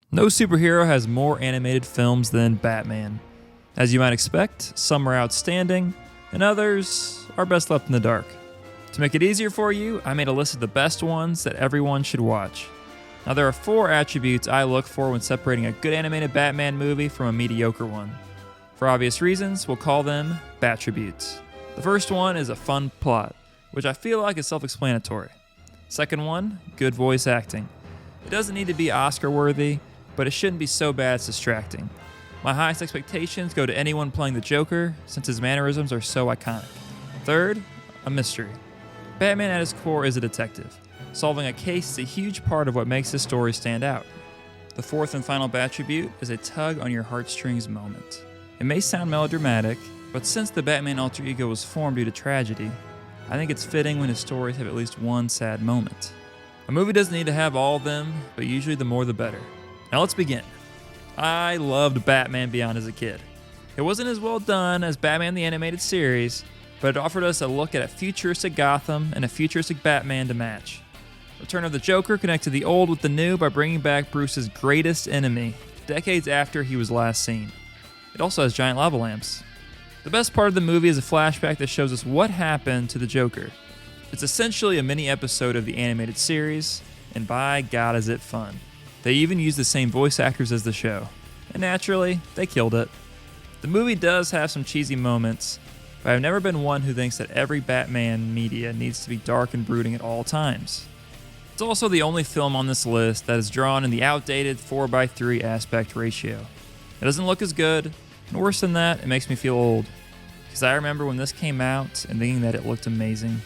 No superhero has more animated films than Batman. As you might expect, some are outstanding, and others are best left in the dark. To make it easier for you, I made a list of the best ones that everyone should watch. Now, there are 4 attributes I look for when separating a good animated Batman movie from a mediocre one. For obvious reasons, we'll call them Battributes. The first one is a fun plot, which I feel like is self-explanatory. Second one, good voice acting. It doesn't need to be Oscar-worthy, but it shouldn't be so bad it's distracting. My highest expectations go to anyone playing the Joker, since his mannerisms are so iconic. Third, a mystery. Batman at his core is a detective. Solving a case is a huge part of what makes his story stand out. The fourth and final Battribute is a tug on your heartstrings moment. It may sound melodramatic, but since the Batman alter ego was formed due to tragedy, I think it's fitting when his stories have at least one sad moment. A movie doesn't need to have all of them, but usually the more the better. Now let's begin. I loved Batman Beyond as a kid. It wasn't as well done as Batman the Animated Series, but it offered us a look at a futuristic Gotham and a futuristic Batman to match. Return of the Joker connected the old with the new by bringing back Bruce's greatest enemy, decades after he was last seen. It also has giant lava lamps. The best part of the movie is a flashback that shows us what happened to the Joker. It's essentially a mini episode of the animated series, and by God is it fun. They even use the same voice actors as the show, and naturally, they killed it. The movie does have some cheesy moments, but I've never been one who thinks that every Batman media needs to be dark and brooding at all times. It's also the only film on this list that is drawn in the outdated 4:3 aspect ratio. It doesn't look as good, and worse than that, it makes me feel old, because I remember when this came out and thinking that it looked amazing.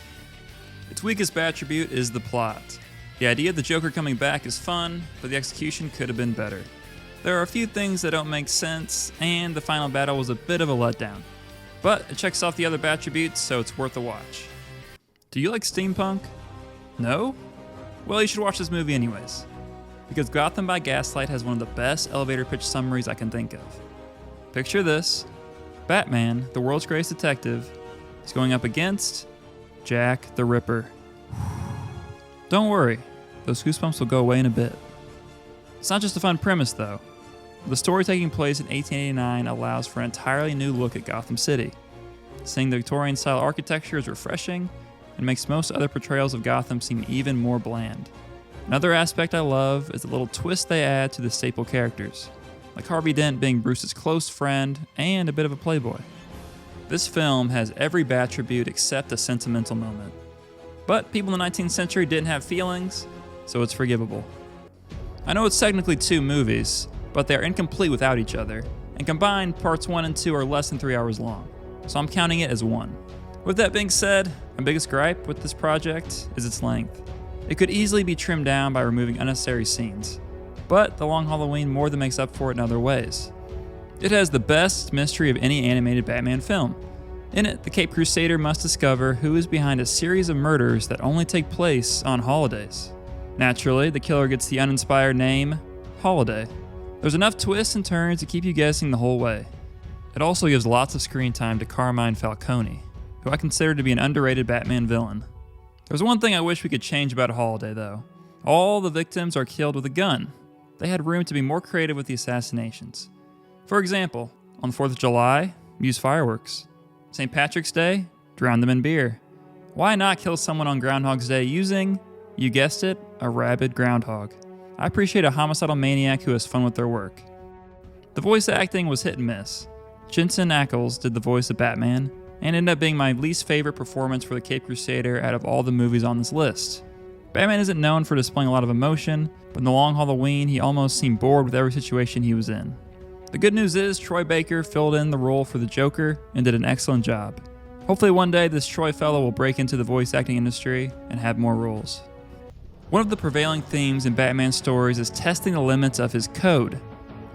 Its weakest attribute is the plot. The idea of the Joker coming back is fun, but the execution could have been better. There are a few things that don't make sense, and the final battle was a bit of a letdown. But it checks off the other attributes, so it's worth a watch. Do you like steampunk? No? Well, you should watch this movie anyways, because Gotham by Gaslight has one of the best elevator pitch summaries I can think of. Picture this: Batman, the world's greatest detective, is going up against Jack the Ripper. Don't worry, those goosebumps will go away in a bit. It's not just a fun premise though. The story taking place in 1889 allows for an entirely new look at Gotham City. Seeing the Victorian-style architecture is refreshing and makes most other portrayals of Gotham seem even more bland. Another aspect I love is the little twist they add to the staple characters, like Harvey Dent being Bruce's close friend and a bit of a playboy. This film has every Battribute except a sentimental moment. But people in the 19th century didn't have feelings, so it's forgivable. I know it's technically 2 movies, but they're incomplete without each other, and combined, parts 1 and 2 are less than 3 hours long, so I'm counting it as 1. With that being said, my biggest gripe with this project is its length. It could easily be trimmed down by removing unnecessary scenes, but The Long Halloween more than makes up for it in other ways. It has the best mystery of any animated Batman film. In it, the Caped Crusader must discover who is behind a series of murders that only take place on holidays. Naturally, the killer gets the uninspired name, Holiday. There's enough twists and turns to keep you guessing the whole way. It also gives lots of screen time to Carmine Falcone, who I consider to be an underrated Batman villain. There's one thing I wish we could change about Holiday, though. All the victims are killed with a gun. They had room to be more creative with the assassinations. For example, on the 4th of July, use fireworks. St. Patrick's Day, drown them in beer. Why not kill someone on Groundhog's Day using, you guessed it, a rabid groundhog? I appreciate a homicidal maniac who has fun with their work. The voice acting was hit and miss. Jensen Ackles did the voice of Batman, and ended up being my least favorite performance for the Caped Crusader out of all the movies on this list. Batman isn't known for displaying a lot of emotion, but in The Long Halloween, he almost seemed bored with every situation he was in. The good news is Troy Baker filled in the role for the Joker and did an excellent job. Hopefully one day this Troy fellow will break into the voice acting industry and have more roles. One of the prevailing themes in Batman stories is testing the limits of his code,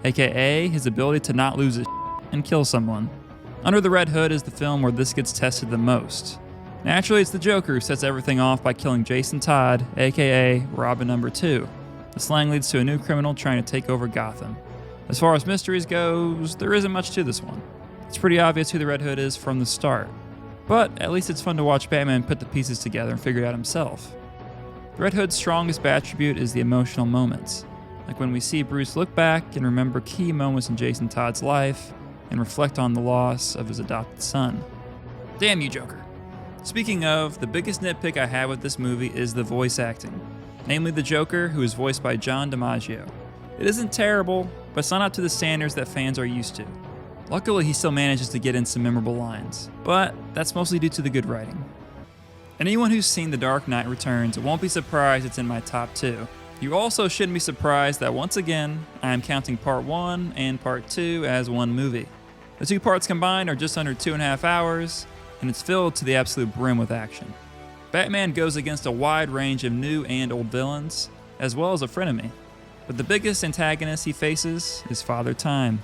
aka his ability to not lose his and kill someone. Under the Red Hood is the film where this gets tested the most. Naturally, it's the Joker who sets everything off by killing Jason Todd, aka Robin number 2. The slang leads to a new criminal trying to take over Gotham. As far as mysteries goes, there isn't much to this one. It's pretty obvious who the Red Hood is from the start. But at least it's fun to watch Batman put the pieces together and figure it out himself. The Red Hood's strongest attribute is the emotional moments. like when we see Bruce look back and remember key moments in Jason Todd's life and reflect on the loss of his adopted son. Damn you, Joker. Speaking of, the biggest nitpick I have with this movie is the voice acting, namely the Joker, who is voiced by John DiMaggio. It isn't terrible, but it's not up to the standards that fans are used to. Luckily, he still manages to get in some memorable lines, but that's mostly due to the good writing. Anyone who's seen The Dark Knight Returns won't be surprised it's in my top 2. You also shouldn't be surprised that once again, I am counting Part 1 and Part 2 as one movie. The two parts combined are just under 2.5 hours, and it's filled to the absolute brim with action. Batman goes against a wide range of new and old villains, as well as a frenemy. But the biggest antagonist he faces is Father Time,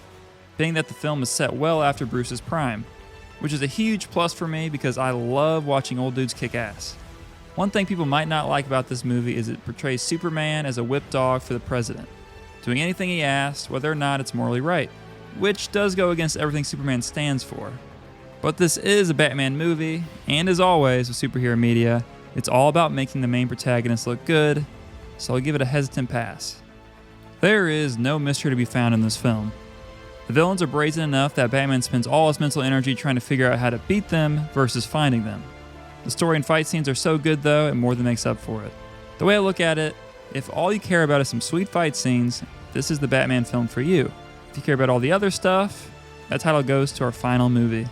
being that the film is set well after Bruce's prime, which is a huge plus for me because I love watching old dudes kick ass. One thing people might not like about this movie is it portrays Superman as a whip dog for the president, doing anything he asks, whether or not it's morally right, which does go against everything Superman stands for. But this is a Batman movie, and as always with superhero media, it's all about making the main protagonist look good, so I'll give it a hesitant pass. There is no mystery to be found in this film. The villains are brazen enough that Batman spends all his mental energy trying to figure out how to beat them versus finding them. The story and fight scenes are so good though, it more than makes up for it. The way I look at it, if all you care about is some sweet fight scenes, this is the Batman film for you. If you care about all the other stuff, that title goes to our final movie.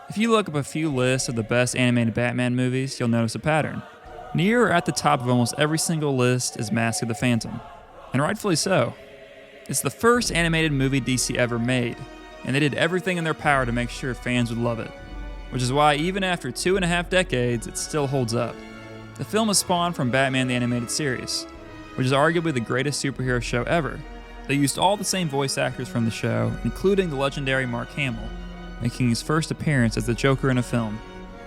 If you look up a few lists of the best animated Batman movies, you'll notice a pattern. Near or at the top of almost every single list is Mask of the Phantom, and rightfully so. It's the first animated movie DC ever made, and they did everything in their power to make sure fans would love it, which is why even after 2.5 decades, it still holds up. The film is spawned from Batman the Animated Series, which is arguably the greatest superhero show ever. They used all the same voice actors from the show, including the legendary Mark Hamill, making his first appearance as the Joker in a film.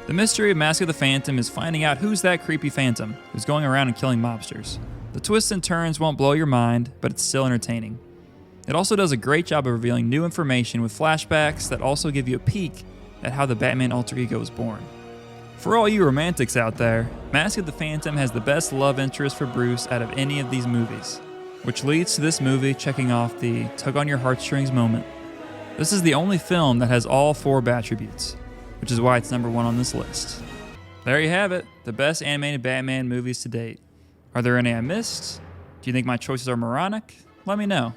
The mystery of Mask of the Phantom is finding out who's that creepy phantom who's going around and killing mobsters. The twists and turns won't blow your mind, but it's still entertaining. It also does a great job of revealing new information with flashbacks that also give you a peek at how the Batman alter ego was born. For all you romantics out there, Mask of the Phantom has the best love interest for Bruce out of any of these movies, which leads to this movie checking off the tug on your heartstrings moment. This is the only film that has all 4 attributes, which is why it's number 1 on this list. There you have it, the best animated Batman movies to date. Are there any I missed? Do you think my choices are moronic? Let me know.